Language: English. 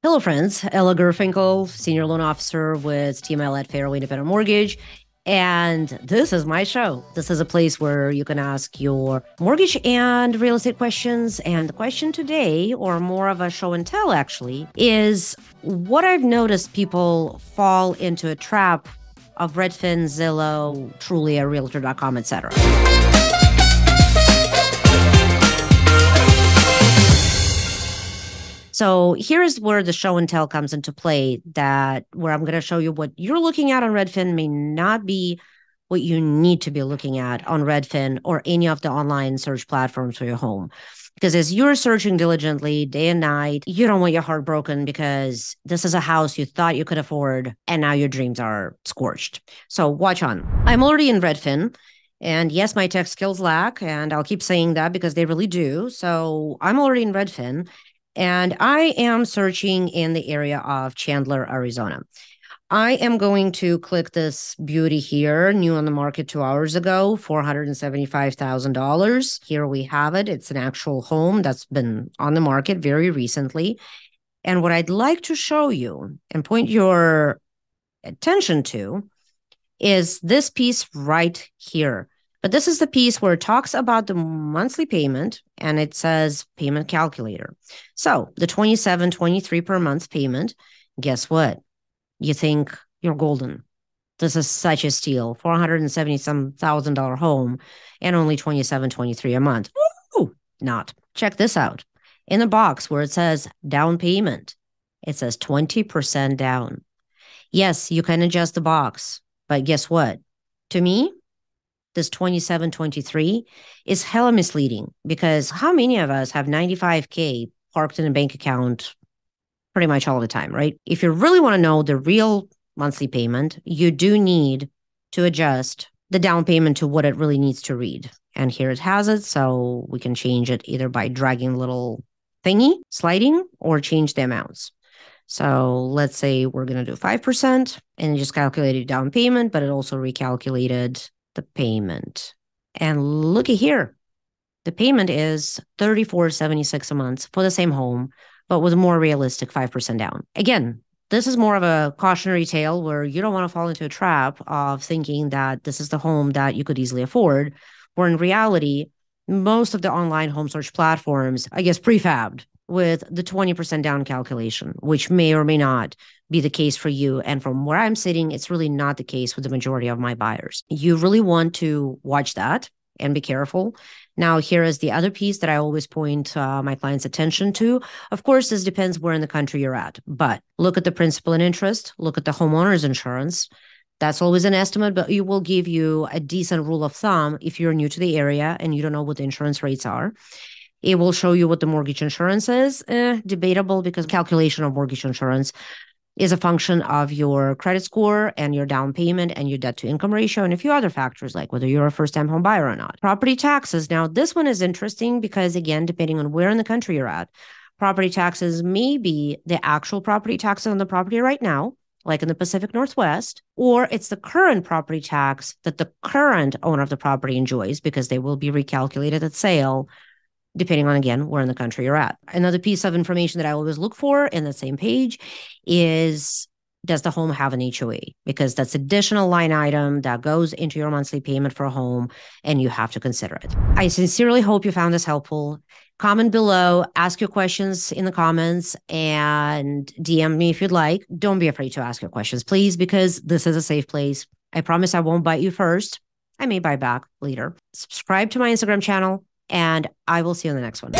Hello, friends. Ella Gurfinkel, Senior Loan Officer with TML at Fairway Independent Mortgage. And this is my show. This is a place where you can ask your mortgage and real estate questions. And the question today, or more of a show and tell actually, is what I've noticed people fall into a trap of Redfin, Zillow, Trulia, Realtor.com, etc. So here's where the show and tell comes into play, that where I'm going to show you what you're looking at on Redfin may not be what you need to be looking at on Redfin or any of the online search platforms for your home. Because as you're searching diligently day and night, you don't want your heart broken because this is a house you thought you could afford and now your dreams are scorched. So watch on. I'm already in Redfin. And yes, my tech skills lack, and I'll keep saying that because they really do. So I'm already in Redfin. And I am searching in the area of Chandler, Arizona. I am going to click this beauty here, new on the market 2 hours ago, $475,000. Here we have it. It's an actual home that's been on the market very recently. And what I'd like to show you and point your attention to is this piece right here. But this is the piece where it talks about the monthly payment and it says payment calculator. So the $27.23 per month payment, guess what? You think you're golden. This is such a steal. $470,000 home and only $27.23 a month. Woo! Not. Check this out. In the box where it says down payment, it says 20% down. Yes, you can adjust the box, but guess what? To me, this 2723 is hella misleading, because how many of us have 95K parked in a bank account pretty much all the time, right? If you really want to know the real monthly payment, you do need to adjust the down payment to what it really needs to read. And here it has it. So we can change it either by dragging a little thingy, sliding, or change the amounts. So let's say we're going to do 5% and it just calculated down payment, but it also recalculated the payment. And looky here, the payment is $34.76 a month for the same home, but with a more realistic 5% down. Again, this is more of a cautionary tale where you don't want to fall into a trap of thinking that this is the home that you could easily afford, where in reality, most of the online home search platforms, I guess, prefabbed with the 20% down calculation, which may or may not be the case for you. And from where I'm sitting, it's really not the case with the majority of my buyers. You really want to watch that and be careful. Now, here is the other piece that I always point my clients' attention to. Of course, this depends where in the country you're at, but look at the principal and interest, look at the homeowner's insurance. That's always an estimate, but it will give you a decent rule of thumb if you're new to the area and you don't know what the insurance rates are. It will show you what the mortgage insurance is. Debatable, because calculation of mortgage insurance is a function of your credit score and your down payment and your debt to income ratio and a few other factors like whether you're a first-time home buyer or not. Property taxes. Now, this one is interesting because, again, depending on where in the country you're at, property taxes may be the actual property taxes on the property right now, like in the Pacific Northwest, or it's the current property tax that the current owner of the property enjoys because they will be recalculated at sale, depending on, again, where in the country you're at. Another piece of information that I always look for in the same page is, does the home have an HOA? Because that's additional line item that goes into your monthly payment for a home, and you have to consider it. I sincerely hope you found this helpful. Comment below, ask your questions in the comments, and DM me if you'd like. Don't be afraid to ask your questions, please, because this is a safe place. I promise I won't bite you first. I may bite back later. Subscribe to my Instagram channel, and I will see you in the next one.